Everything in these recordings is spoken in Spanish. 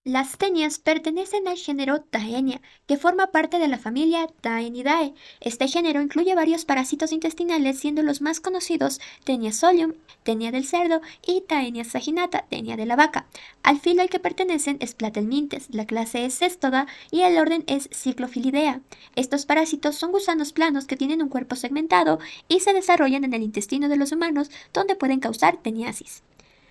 Las tenias pertenecen al género Taenia, que forma parte de la familia Taenidae. Este género incluye varios parásitos intestinales, siendo los más conocidos Taenia solium, Taenia del cerdo y Taenia saginata, Taenia de la vaca. Al filo al que pertenecen es Platelmintes, la clase es Cestoda y el orden es Cyclophilidea. Estos parásitos son gusanos planos que tienen un cuerpo segmentado y se desarrollan en el intestino de los humanos, donde pueden causar teniasis.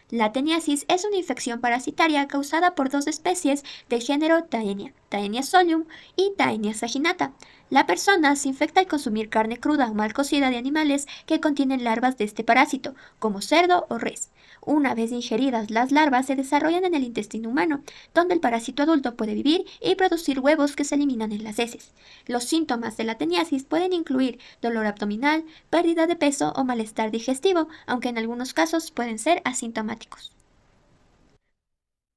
La teniasis es una infección parasitaria causada por dos especies del género Taenia, Taenia solium y Taenia saginata. La persona se infecta al consumir carne cruda o mal cocida de animales que contienen larvas de este parásito, como cerdo o res. Una vez ingeridas, las larvas se desarrollan en el intestino humano, donde el parásito adulto puede vivir y producir huevos que se eliminan en las heces. Los síntomas de la teniasis pueden incluir dolor abdominal, pérdida de peso o malestar digestivo, aunque en algunos casos pueden ser asintomáticos.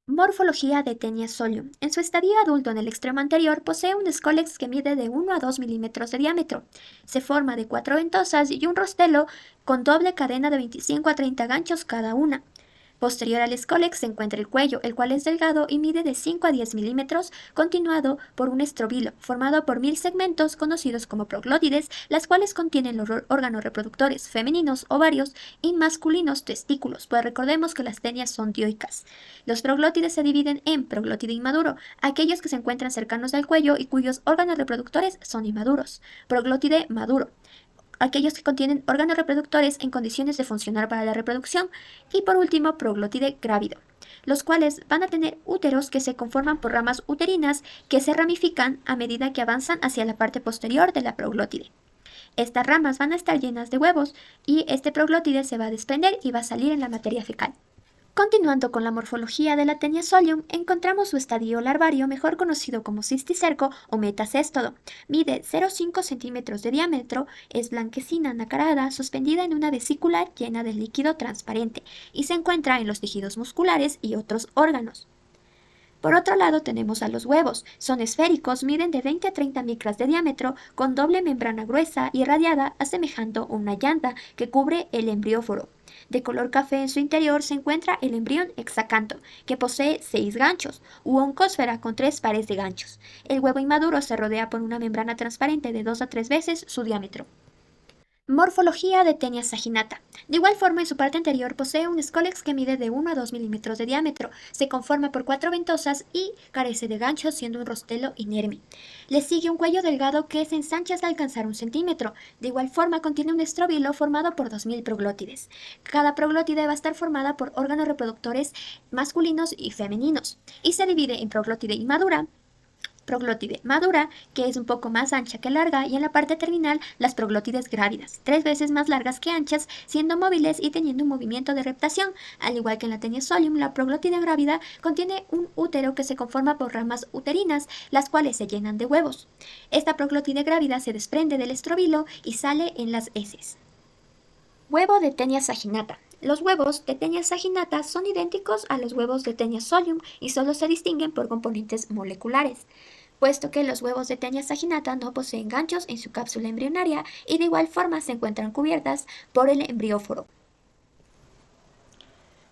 Morfología de Taenia solium. En su estadio adulto en el extremo anterior posee un escólex que mide de 1 a 2 milímetros de diámetro. Se forma de 4 ventosas y un rostelo con doble cadena de 25 a 30 ganchos cada una. Posterior al escólex se encuentra el cuello, el cual es delgado y mide de 5 a 10 milímetros, continuado por un estrobilo, formado por 1000 segmentos conocidos como proglótides, las cuales contienen los órganos reproductores femeninos, ovarios y masculinos testículos, pues recordemos que las tenias son dioicas. Los proglótides se dividen en proglótide inmaduro, aquellos que se encuentran cercanos al cuello y cuyos órganos reproductores son inmaduros, proglótide maduro, aquellos que contienen órganos reproductores en condiciones de funcionar para la reproducción, y por último proglótide grávido, los cuales van a tener úteros que se conforman por ramas uterinas que se ramifican a medida que avanzan hacia la parte posterior de la proglótide. Estas ramas van a estar llenas de huevos y este proglótide se va a desprender y va a salir en la materia fecal. Continuando con la morfología de la Taenia solium, encontramos su estadio larvario, mejor conocido como cisticerco o metacéstodo. Mide 0,5 centímetros de diámetro, es blanquecina nacarada, suspendida en una vesícula llena de líquido transparente y se encuentra en los tejidos musculares y otros órganos. Por otro lado tenemos a los huevos. Son esféricos, miden de 20 a 30 micras de diámetro, con doble membrana gruesa y radiada, asemejando una llanta que cubre el embrióforo. De color café en su interior se encuentra el embrión hexacanto, que posee 6 ganchos, u oncósfera con 3 pares de ganchos. El huevo inmaduro se rodea por una membrana transparente de 2 a 3 veces su diámetro. Morfología de Taenia saginata. De igual forma, en su parte anterior posee un escólex que mide de 1 a 2 milímetros de diámetro, se conforma por 4 ventosas y carece de ganchos, siendo un rostelo inerme. Le sigue un cuello delgado que se ensancha hasta alcanzar un centímetro. De igual forma, contiene un estróbilo formado por 2000 proglótides. Cada proglótide va a estar formada por órganos reproductores masculinos y femeninos, y se divide en proglótide inmadura, proglótide madura, que es un poco más ancha que larga, y en la parte terminal las proglótides grávidas, 3 veces más largas que anchas, siendo móviles y teniendo un movimiento de reptación. Al igual que en la Taenia solium, la proglótide grávida contiene un útero que se conforma por ramas uterinas, las cuales se llenan de huevos. Esta proglótide grávida se desprende del estrobilo y sale en las heces. Huevo de Taenia saginata. Los huevos de Taenia saginata son idénticos a los huevos de Taenia solium y solo se distinguen por componentes moleculares, puesto que los huevos de Taenia saginata no poseen ganchos en su cápsula embrionaria y de igual forma se encuentran cubiertas por el embrióforo.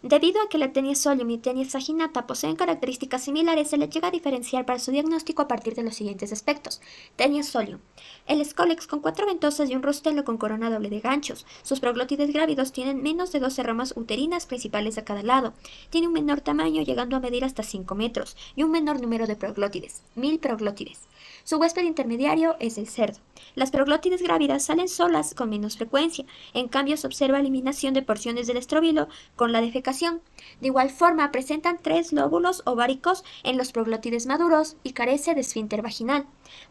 Debido a que la Taenia solium y Taenia saginata poseen características similares, se les llega a diferenciar para su diagnóstico a partir de los siguientes aspectos. Taenia solium. El escólex con 4 ventosas y un rostelo con corona doble de ganchos. Sus proglótides grávidos tienen menos de 12 ramas uterinas principales a cada lado. Tiene un menor tamaño, llegando a medir hasta 5 metros, y un menor número de proglótides, 1000 proglótides. Su huésped intermediario es el cerdo. Las proglótides grávidas salen solas con menos frecuencia, en cambio se observa eliminación de porciones del estróbilo con la defecación. De igual forma presentan 3 lóbulos ováricos en los proglótides maduros y carece de esfínter vaginal.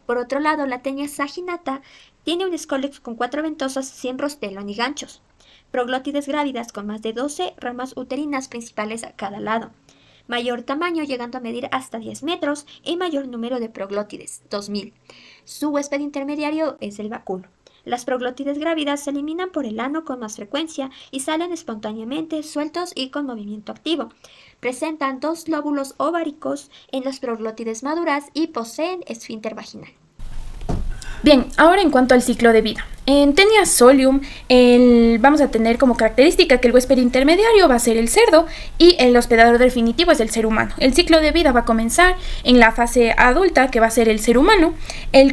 Por otro lado, la Taenia saginata tiene un escólex con 4 ventosas sin rostelo ni ganchos. Proglótides grávidas con más de 12 ramas uterinas principales a cada lado. Mayor tamaño, llegando a medir hasta 10 metros, y mayor número de proglótides, 2000. Su huésped intermediario es el vacuno. Las proglótides grávidas se eliminan por el ano con más frecuencia y salen espontáneamente, sueltos y con movimiento activo. Presentan 2 lóbulos ováricos en las proglótides maduras y poseen esfínter vaginal. Bien, ahora en cuanto al ciclo de vida. En Taenia solium vamos a tener como característica que el huésped intermediario va a ser el cerdo y el hospedador definitivo es el ser humano. El ciclo de vida va a comenzar en la fase adulta, que va a ser el ser humano, en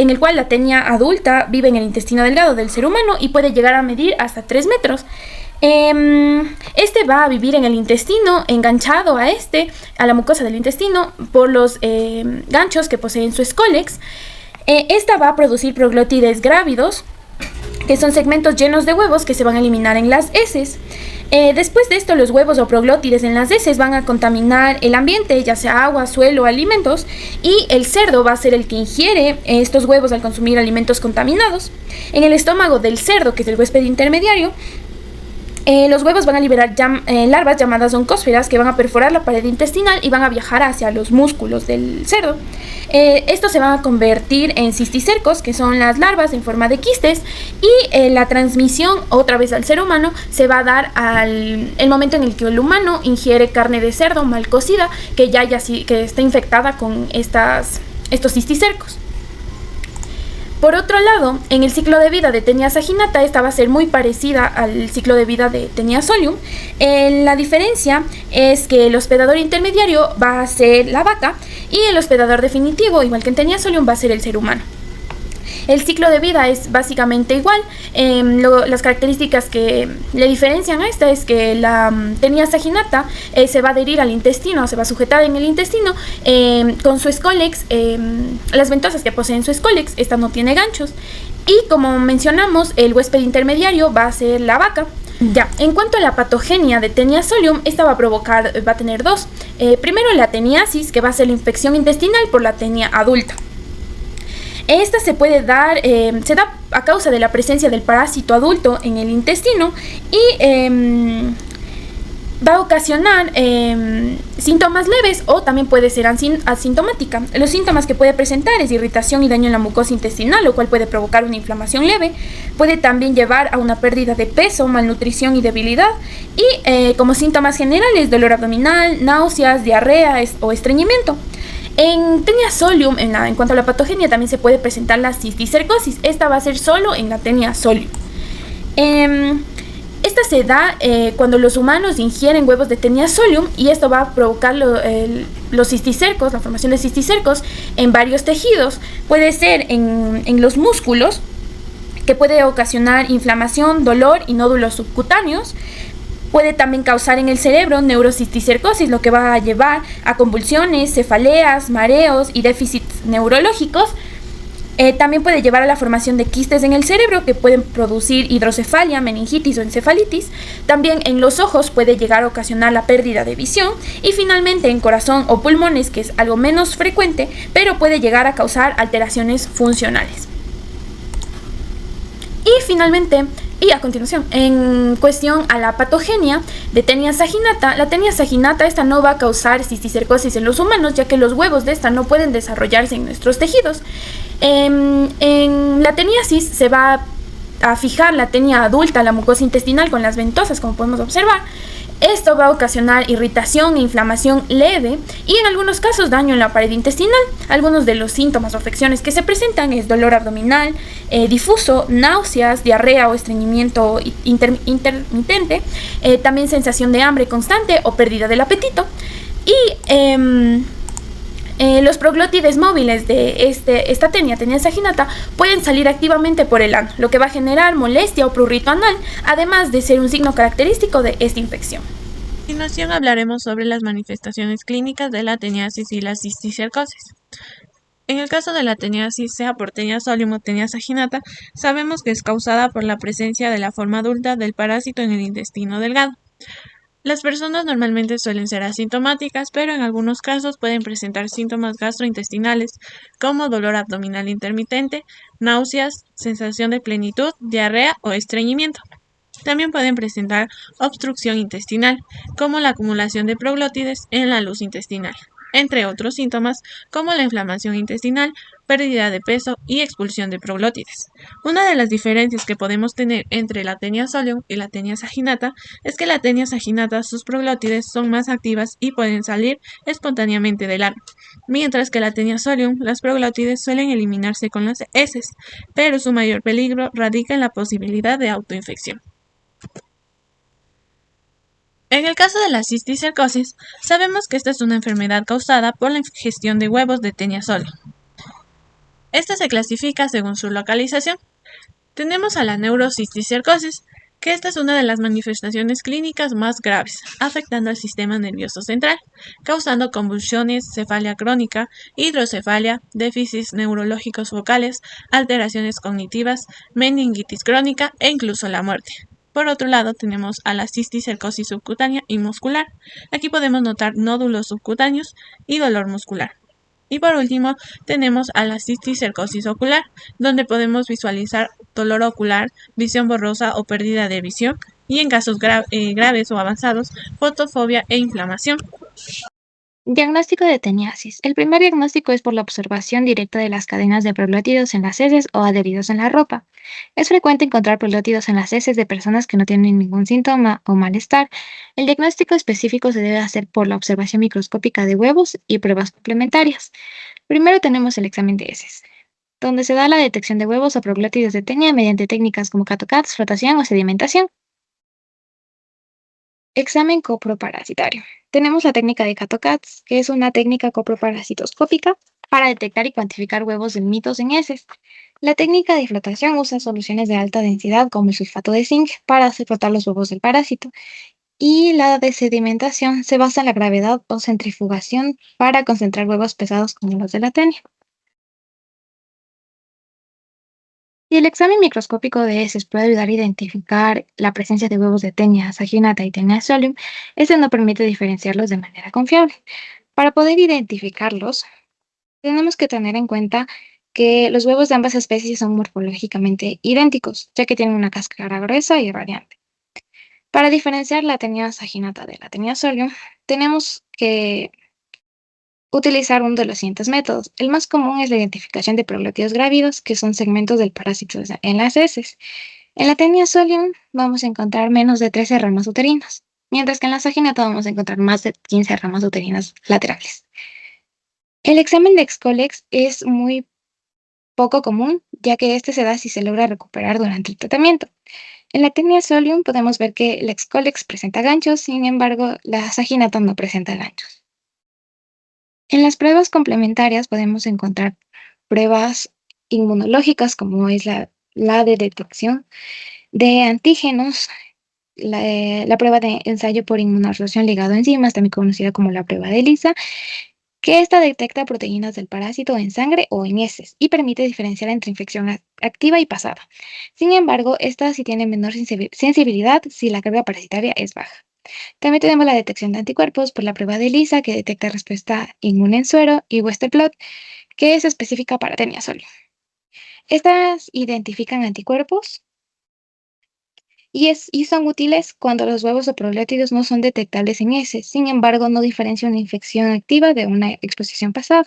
el cual la Taenia adulta vive en el intestino delgado del ser humano y puede llegar a medir hasta 3 metros. Este va a vivir en el intestino, enganchado a la mucosa del intestino, por los ganchos que poseen su escólex. Esta va a producir proglótides grávidos, que son segmentos llenos de huevos que se van a eliminar en las heces. Después de esto, los huevos o proglótides en las heces van a contaminar el ambiente, ya sea agua, suelo, alimentos, y el cerdo va a ser el que ingiere estos huevos al consumir alimentos contaminados. En el estómago del cerdo, que es el huésped intermediario, los huevos van a liberar larvas llamadas oncósferas que van a perforar la pared intestinal y van a viajar hacia los músculos del cerdo. Estos se van a convertir en cisticercos, que son las larvas en forma de quistes, y la transmisión otra vez al ser humano se va a dar el momento en el que el humano ingiere carne de cerdo mal cocida que está infectada con estos cisticercos. Por otro lado, en el ciclo de vida de Taenia saginata, esta va a ser muy parecida al ciclo de vida de Taenia solium. La diferencia es que el hospedador intermediario va a ser la vaca y el hospedador definitivo, igual que en Taenia solium, va a ser el ser humano. El ciclo de vida es básicamente igual. Las características que le diferencian a esta es que la Taenia saginata se va a adherir al intestino, se va a sujetar en el intestino con su escólex, las ventosas que poseen su escólex. Esta no tiene ganchos. Y como mencionamos, el huésped intermediario va a ser la vaca. Ya, en cuanto a la patogenia de Taenia solium, esta va a tener dos. Primero, la teniasis, que va a ser la infección intestinal por la Taenia adulta. Esta se da a causa de la presencia del parásito adulto en el intestino y va a ocasionar síntomas leves o también puede ser asintomática. Los síntomas que puede presentar es irritación y daño en la mucosa intestinal, lo cual puede provocar una inflamación leve. Puede también llevar a una pérdida de peso, malnutrición y debilidad. Y como síntomas generales, dolor abdominal, náuseas, diarrea o estreñimiento. En Taenia solium, en cuanto a la patogenia, también se puede presentar la cisticercosis. Esta va a ser solo en la Taenia solium. Esta se da cuando los humanos ingieren huevos de Taenia solium y esto va a provocar los cisticercos, la formación de cisticercos en varios tejidos. Puede ser en los músculos, que puede ocasionar inflamación, dolor y nódulos subcutáneos. Puede también causar en el cerebro neurocisticercosis, lo que va a llevar a convulsiones, cefaleas, mareos y déficits neurológicos. También puede llevar a la formación de quistes en el cerebro que pueden producir hidrocefalia, meningitis o encefalitis. También en los ojos puede llegar a ocasionar la pérdida de visión. Y finalmente en corazón o pulmones, que es algo menos frecuente, pero puede llegar a causar alteraciones funcionales. Y finalmente, y a continuación, en cuestión a la patogenia de Taenia saginata, la Taenia saginata esta no va a causar cisticercosis en los humanos, ya que los huevos de esta no pueden desarrollarse en nuestros tejidos. En la teniasis se va a fijar la Taenia adulta, la mucosa intestinal con las ventosas, como podemos observar. Esto va a ocasionar irritación e inflamación leve y en algunos casos daño en la pared intestinal. Algunos de los síntomas o afecciones que se presentan es dolor abdominal difuso, náuseas, diarrea o estreñimiento intermitente, también sensación de hambre constante o pérdida del apetito. Y los proglótides móviles de esta Taenia saginata pueden salir activamente por el ano, lo que va a generar molestia o prurito anal, además de ser un signo característico de esta infección. A continuación hablaremos sobre las manifestaciones clínicas de la teniasis y la cisticercosis. En el caso de la teniasis, sea por Taenia solium o Taenia saginata, sabemos que es causada por la presencia de la forma adulta del parásito en el intestino delgado. Las personas normalmente suelen ser asintomáticas, pero en algunos casos pueden presentar síntomas gastrointestinales como dolor abdominal intermitente, náuseas, sensación de plenitud, diarrea o estreñimiento. También pueden presentar obstrucción intestinal, como la acumulación de proglótides en la luz intestinal. entre otros síntomas como la inflamación intestinal, pérdida de peso y expulsión de proglótides. Una de las diferencias que podemos tener entre la Taenia solium y la Taenia saginata es que la Taenia saginata sus proglótides son más activas y pueden salir espontáneamente del ano, mientras que la Taenia solium las proglótides suelen eliminarse con las heces, pero su mayor peligro radica en la posibilidad de autoinfección. En el caso de la cisticercosis, sabemos que esta es una enfermedad causada por la ingestión de huevos de Taenia solium. Esta se clasifica según su localización. Tenemos a la neurocisticercosis, que esta es una de las manifestaciones clínicas más graves, afectando al sistema nervioso central, causando convulsiones, cefalia crónica, hidrocefalia, déficits neurológicos focales, alteraciones cognitivas, meningitis crónica e incluso la muerte. Por otro lado, tenemos a la cisticercosis subcutánea y muscular. Aquí podemos notar nódulos subcutáneos y dolor muscular. Y por último, tenemos a la cisticercosis ocular, donde podemos visualizar dolor ocular, visión borrosa o pérdida de visión, y en casos graves o avanzados, fotofobia e inflamación. Diagnóstico de teniasis. El primer diagnóstico es por la observación directa de las cadenas de proglótidos en las heces o adheridos en la ropa. Es frecuente encontrar proglótidos en las heces de personas que no tienen ningún síntoma o malestar. El diagnóstico específico se debe hacer por la observación microscópica de huevos y pruebas complementarias. Primero tenemos el examen de heces, donde se da la detección de huevos o proglótidos de tenia mediante técnicas como CATO-CATS, flotación o sedimentación. Examen coproparasitario. Tenemos la técnica de CATO-CATS, que es una técnica coproparasitoscópica para detectar y cuantificar huevos de mitos en heces. La técnica de flotación usa soluciones de alta densidad como el sulfato de zinc para hacer flotar los huevos del parásito. Y la de sedimentación se basa en la gravedad o centrifugación para concentrar huevos pesados como los de la tenia. Y el examen microscópico de heces puede ayudar a identificar la presencia de huevos de Taenia saginata y Taenia solium, este no permite diferenciarlos de manera confiable. Para poder identificarlos, tenemos que tener en cuenta que los huevos de ambas especies son morfológicamente idénticos, ya que tienen una cáscara gruesa y radiante. Para diferenciar la Taenia saginata de la Taenia solium, tenemos que utilizar uno de los siguientes métodos. El más común es la identificación de proglótidos grávidos, que son segmentos del parásito en las heces. En la Taenia solium vamos a encontrar menos de 13 ramas uterinas, mientras que en la saginata vamos a encontrar más de 15 ramas uterinas laterales. El examen de Excolex es muy poco común, ya que este se da si se logra recuperar durante el tratamiento. En la Taenia solium podemos ver que el Excolex presenta ganchos, sin embargo, la saginata no presenta ganchos. En las pruebas complementarias podemos encontrar pruebas inmunológicas, como es la de detección de antígenos, la prueba de ensayo por inmunoabsorción ligado a enzimas, también conocida como la prueba de ELISA, que esta detecta proteínas del parásito en sangre o en heces y permite diferenciar entre infección activa y pasada. Sin embargo, esta sí tiene menor sensibilidad si la carga parasitaria es baja. También tenemos la detección de anticuerpos por la prueba de ELISA, que detecta respuesta inmune en suero, y Western blot, que es específica para Taenia solium. Estas identifican anticuerpos y son útiles cuando los huevos o proglótidos no son detectables en heces. Sin embargo, no diferencia una infección activa de una exposición pasada.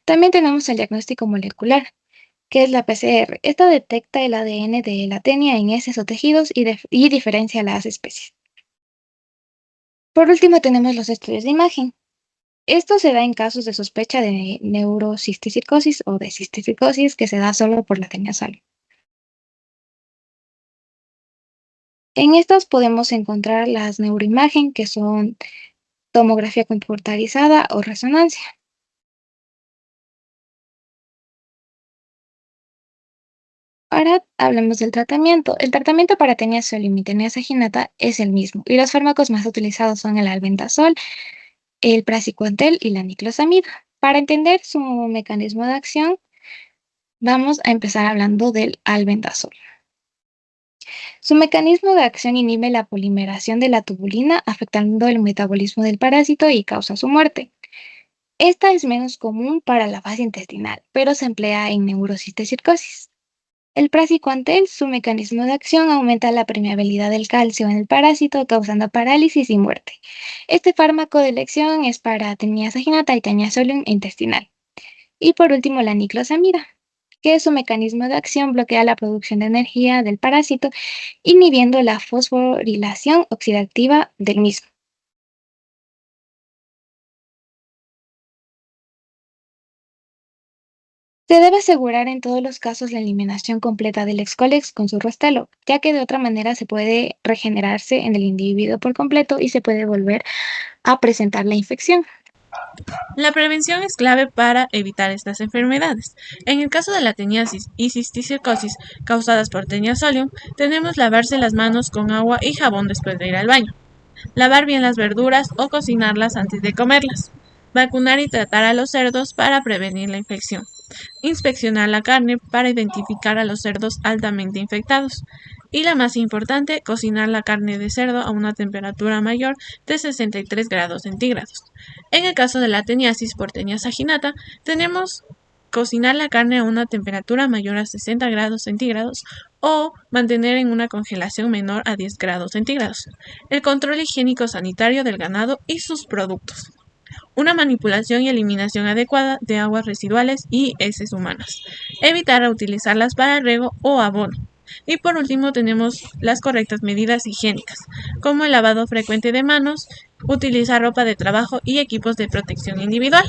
También tenemos el diagnóstico molecular, que es la PCR. Esta detecta el ADN de la tenia en heces o tejidos y diferencia las especies. Por último, tenemos los estudios de imagen. Esto se da en casos de sospecha de neurocisticercosis o de cisticercosis, que se da solo por la Taenia solium. En estas podemos encontrar las neuroimagen, que son tomografía computarizada o resonancia. Ahora hablemos del tratamiento. El tratamiento para Taenia solium y Taenia saginata es el mismo, y los fármacos más utilizados son el albendazol, el praziquantel y la niclosamida. Para entender su mecanismo de acción, vamos a empezar hablando del albendazol. Su mecanismo de acción inhibe la polimeración de la tubulina, afectando el metabolismo del parásito y causa su muerte. Esta es menos común para la fase intestinal, pero se emplea en neurocisticercosis. El praziquantel, su mecanismo de acción aumenta la permeabilidad del calcio en el parásito, causando parálisis y muerte. Este fármaco de elección es para Taenia saginata y Taenia solium intestinal. Y por último, la niclosamida, que su mecanismo de acción bloquea la producción de energía del parásito, inhibiendo la fosforilación oxidativa del mismo. Se debe asegurar en todos los casos la eliminación completa del Excolex con su rostelo, ya que de otra manera se puede regenerarse en el individuo por completo y se puede volver a presentar la infección. La prevención es clave para evitar estas enfermedades. En el caso de la teniasis y cisticercosis causadas por Taenia solium, tenemos lavarse las manos con agua y jabón después de ir al baño. Lavar bien las verduras o cocinarlas antes de comerlas. Vacunar y tratar a los cerdos para prevenir la infección. Inspeccionar la carne para identificar a los cerdos altamente infectados. Y la más importante, cocinar la carne de cerdo a una temperatura mayor de 63 grados centígrados. En el caso de la teniasis por Taenia saginata, tenemos cocinar la carne a una temperatura mayor a 60 grados centígrados o mantener en una congelación menor a 10 grados centígrados. El control higiénico sanitario del ganado y sus productos. Una manipulación y eliminación adecuada de aguas residuales y heces humanas. Evitar utilizarlas para riego o abono. Y por último tenemos las correctas medidas higiénicas, como el lavado frecuente de manos, utilizar ropa de trabajo y equipos de protección individual.